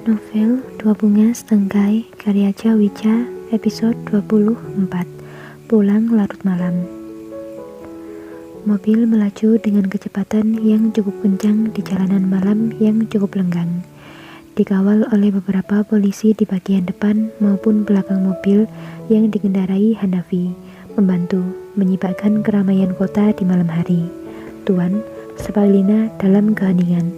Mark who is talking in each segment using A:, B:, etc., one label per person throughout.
A: Novel Dua Bunga Setengkai karya Jawica, episode 24, Pulang Larut Malam. Mobil melaju dengan kecepatan yang cukup kencang di jalanan malam yang cukup lenggang. Dikawal oleh beberapa polisi di bagian depan maupun belakang mobil yang dikendarai Hanafi, membantu menyibakkan keramaian kota di malam hari. "Tuan," sapa Lina dalam keheningan.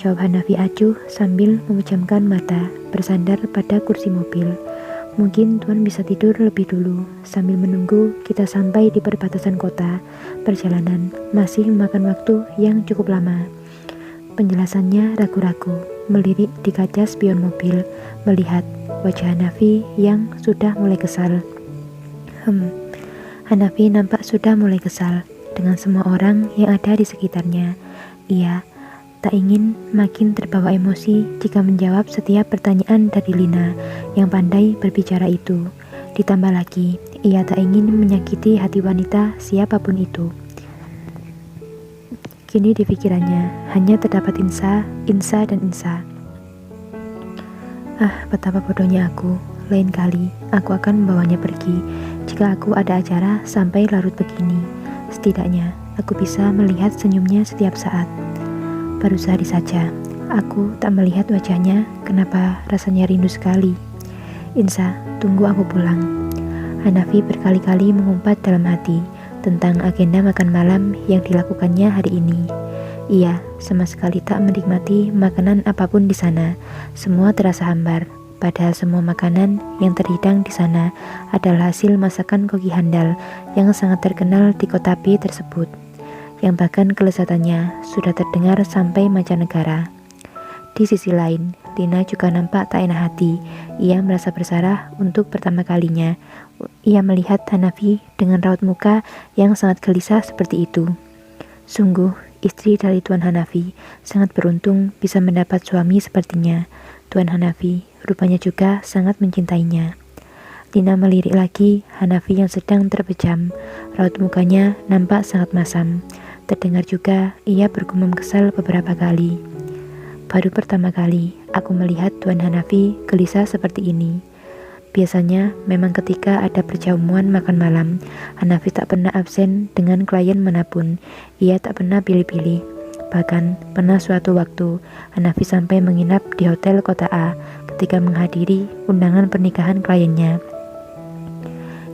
A: Jawab Hanafi acuh sambil memejamkan mata, bersandar pada kursi mobil. "Mungkin Tuan bisa tidur lebih dulu, sambil menunggu kita sampai di perbatasan kota. Perjalanan masih memakan waktu yang cukup lama." Penjelasannya ragu-ragu, melirik di kaca spion mobil, melihat wajah Hanafi yang sudah mulai kesal. Hanafi nampak sudah mulai kesal dengan semua orang yang ada di sekitarnya. Ia tak ingin makin terbawa emosi jika menjawab setiap pertanyaan dari Lina yang pandai berbicara itu. Ditambah lagi, ia tak ingin menyakiti hati wanita siapapun itu. Kini di pikirannya hanya terdapat Insa, dan Insa. Betapa bodohnya aku. Lain kali aku akan membawanya pergi jika aku ada acara sampai larut begini. Setidaknya aku bisa melihat senyumnya setiap saat. Baru sehari saja aku tak melihat wajahnya, kenapa rasanya rindu sekali. "Insa, tunggu aku pulang." Hanafi berkali-kali mengumpat dalam hati tentang agenda makan malam yang dilakukannya hari ini. Ia sama sekali tak menikmati makanan apapun di sana. Semua terasa hambar, padahal semua makanan yang terhidang di sana adalah hasil masakan koki handal yang sangat terkenal di kota B tersebut, yang bahkan kelezatannya sudah terdengar sampai mancanegara. Di sisi lain, Lina juga nampak tak enak hati. Ia merasa bersalah untuk pertama kalinya. Ia melihat Hanafi dengan raut muka yang sangat gelisah seperti itu. Sungguh, istri dari Tuan Hanafi sangat beruntung bisa mendapat suami sepertinya. Tuan Hanafi rupanya juga sangat mencintainya. Lina melirik lagi Hanafi yang sedang terpejam. Raut mukanya nampak sangat masam. Terdengar juga ia bergumam kesal beberapa kali. "Baru pertama kali aku melihat Tuan Hanafi gelisah seperti ini. Biasanya memang ketika ada perjamuan makan malam, Hanafi tak pernah absen dengan klien manapun. Ia tak pernah pilih-pilih. Bahkan pernah suatu waktu Hanafi sampai menginap di hotel kota A ketika menghadiri undangan pernikahan kliennya.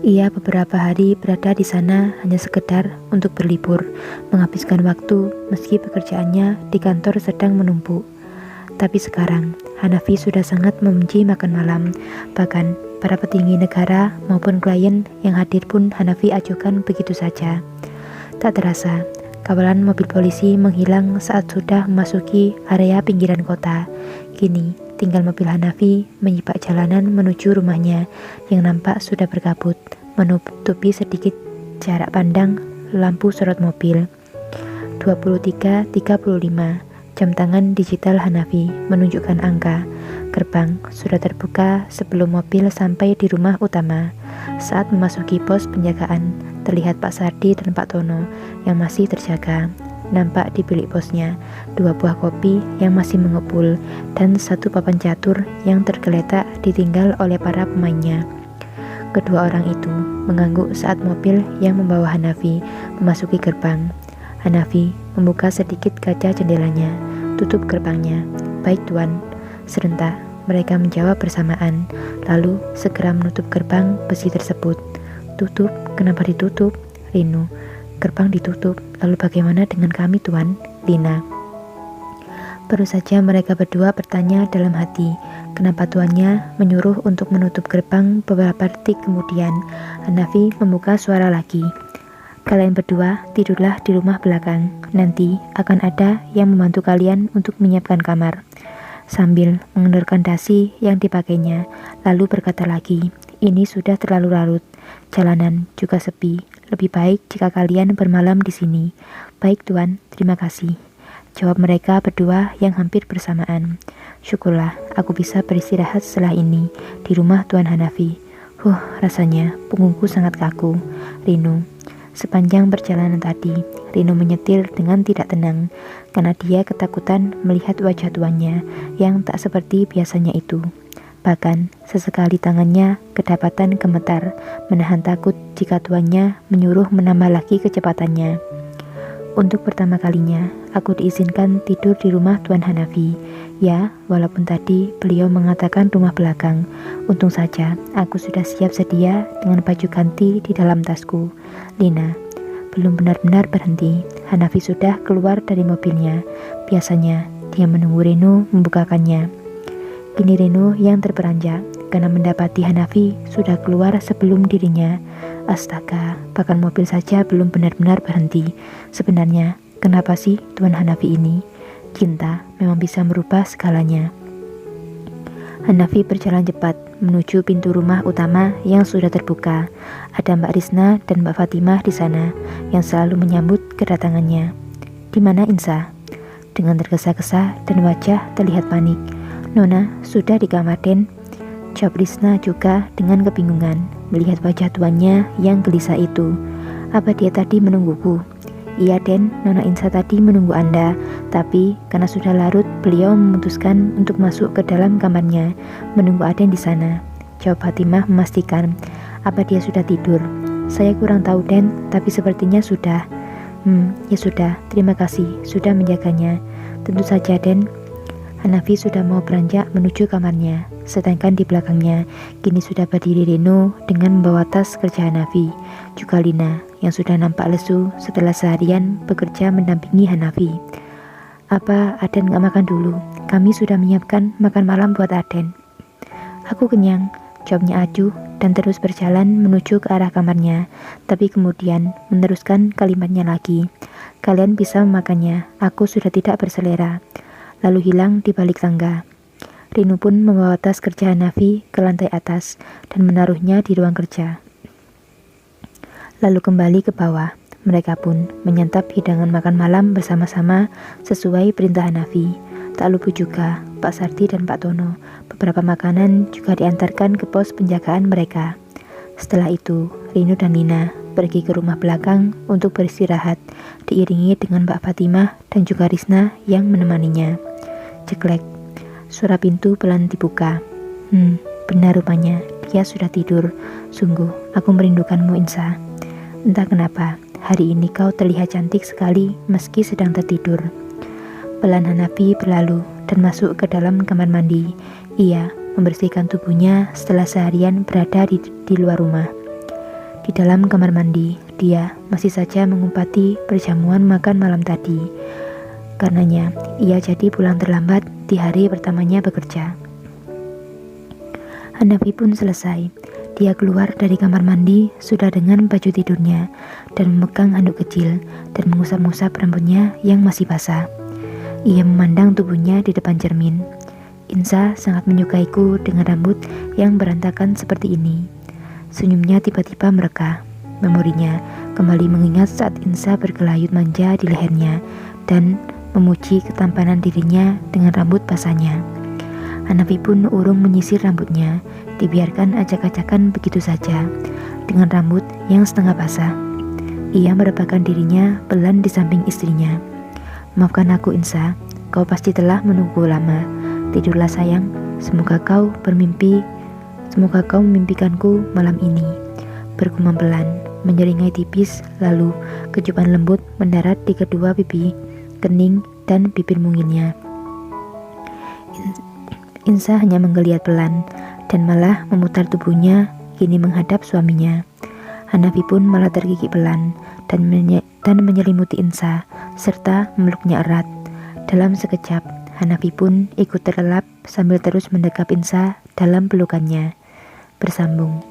A: Ia beberapa hari berada di sana hanya sekedar untuk berlibur, menghabiskan waktu meski pekerjaannya di kantor sedang menumpuk. Tapi sekarang, Hanafi sudah sangat membenci makan malam. Bahkan para petinggi negara maupun klien yang hadir pun Hanafi acuhkan begitu saja. Tak terasa, kawalan mobil polisi menghilang saat sudah memasuki area pinggiran kota. Kini, tinggal mobil Hanafi menyibak jalanan menuju rumahnya yang nampak sudah berkabut, menutupi sedikit jarak pandang lampu sorot mobil. 23.35, jam tangan digital Hanafi menunjukkan angka. Gerbang sudah terbuka sebelum mobil sampai di rumah utama. Saat memasuki pos penjagaan, terlihat Pak Sardi dan Pak Tono yang masih terjaga. Nampak di bilik posnya 2 buah kopi yang masih mengepul dan 1 papan catur yang tergeletak ditinggal oleh para pemainnya. Kedua orang itu mengangguk saat mobil yang membawa Hanafi memasuki gerbang. Hanafi membuka sedikit kaca jendelanya. "Tutup gerbangnya." "Baik, Tuan." Serentak mereka menjawab bersamaan, lalu segera menutup gerbang besi tersebut. "Tutup? Kenapa ditutup?" "Rinu, gerbang ditutup, lalu bagaimana dengan kami, Tuan?" "Lina." Baru saja mereka berdua bertanya dalam hati, kenapa tuannya menyuruh untuk menutup gerbang. Beberapa detik kemudian, Hanafi membuka suara lagi. "Kalian berdua tidurlah di rumah belakang. Nanti akan ada yang membantu kalian untuk menyiapkan kamar." Sambil mengendorkan dasi yang dipakainya, lalu berkata lagi, "Ini sudah terlalu larut. Jalanan juga sepi. Lebih baik jika kalian bermalam di sini." "Baik, Tuan, terima kasih," jawab mereka berdua yang hampir bersamaan. "Syukurlah aku bisa beristirahat setelah ini di rumah Tuan Hanafi. Rasanya punggungku sangat kaku." "Rinu, Sepanjang perjalanan tadi, Rino menyetir dengan tidak tenang karena dia ketakutan melihat wajah tuannya yang tak seperti biasanya itu. Bahkan sesekali tangannya kedapatan gemetar menahan takut jika tuannya menyuruh menambah lagi kecepatannya. Untuk pertama kalinya, aku diizinkan tidur di rumah Tuan Hanafi. Ya, walaupun tadi beliau mengatakan rumah belakang. Untung saja aku sudah siap sedia dengan baju ganti di dalam tasku. Lina belum benar-benar berhenti. Hanafi sudah keluar dari mobilnya. Biasanya dia menunggu Reno membukakannya. Kini Reno yang terperanjak karena mendapati Hanafi sudah keluar sebelum dirinya. Astaga, bahkan mobil saja belum benar-benar berhenti. Sebenarnya, kenapa sih Tuan Hanafi ini? Cinta memang bisa merubah segalanya. Hanafi berjalan cepat menuju pintu rumah utama yang sudah terbuka. Ada Mbak Risna dan Mbak Fatimah di sana yang selalu menyambut kedatangannya. Di mana Insa? Dengan tergesa-gesa dan wajah terlihat panik. Nona, sudah di kamar Den. Jawab Risna juga dengan kebingungan melihat wajah tuannya yang gelisah itu. Apa dia tadi menungguku? Iya Den, Nona Insa tadi menunggu Anda, tapi karena sudah larut, beliau memutuskan untuk masuk ke dalam kamarnya, menunggu Aden di sana. Jawab Fatimah memastikan. Apa dia sudah tidur? Saya kurang tahu Den, tapi sepertinya sudah. Ya sudah, terima kasih, sudah menjaganya. Tentu saja Den. Hanafi sudah mau beranjak menuju kamarnya, sedangkan di belakangnya kini sudah berdiri Reno dengan membawa tas kerja Hanafi, juga Lina yang sudah nampak lesu setelah seharian bekerja mendampingi Hanafi. Apa Aden gak makan dulu? Kami sudah menyiapkan makan malam buat Aden. Aku kenyang, jawabnya acuh dan terus berjalan menuju ke arah kamarnya, tapi kemudian meneruskan kalimatnya lagi. Kalian bisa memakannya, aku sudah tidak berselera. Lalu hilang di balik tangga. Rino pun membawa tas kerja Hanafi ke lantai atas dan menaruhnya di ruang kerja. Lalu kembali ke bawah. Mereka pun menyantap hidangan makan malam bersama-sama sesuai perintah Hanafi. Tak lupa juga Pak Sardi dan Pak Tono. Beberapa makanan juga diantarkan ke pos penjagaan mereka. Setelah itu, Rino dan Lina pergi ke rumah belakang untuk beristirahat, diiringi dengan Mbak Fatimah dan juga Risna yang menemaninya. Ceklek, suara pintu pelan dibuka. Benar rupanya, dia sudah tidur. Sungguh, aku merindukanmu Insa. Entah kenapa, hari ini kau terlihat cantik sekali meski sedang tertidur. Pelan Hanafi berlalu dan masuk ke dalam kamar mandi. Ia membersihkan tubuhnya setelah seharian berada di luar rumah. Di dalam kamar mandi, dia masih saja mengumpati perjamuan makan malam tadi. Karenanya, ia jadi pulang terlambat di hari pertamanya bekerja. Hanafi pun selesai. Dia keluar dari kamar mandi sudah dengan baju tidurnya dan memegang handuk kecil dan mengusap-ngusap rambutnya yang masih basah. Ia memandang tubuhnya di depan cermin. Insa sangat menyukaiku dengan rambut yang berantakan seperti ini. Senyumnya tiba-tiba mereka. Memorinya kembali mengingat saat Insa bergelayut manja di lehernya dan memuji ketampanan dirinya dengan rambut basahnya. Hanafi pun urung menyisir rambutnya, dibiarkan acak-acakan begitu saja, dengan rambut yang setengah basah. Ia merebahkan dirinya pelan di samping istrinya. Maafkan aku Insa, kau pasti telah menunggu lama. Tidurlah sayang, semoga kau memimpikanku malam ini. Bergumam pelan, menyeringai tipis, lalu kecupan lembut mendarat di kedua pipi, kening, dan bibir mungilnya. Insa hanya menggeliat pelan, dan malah memutar tubuhnya kini menghadap suaminya. Hanafi pun malah tergigit pelan, dan menyelimuti Insa, serta memeluknya erat. Dalam sekejap, Hanafi pun ikut terlelap sambil terus mendekap Insa dalam pelukannya. Bersambung.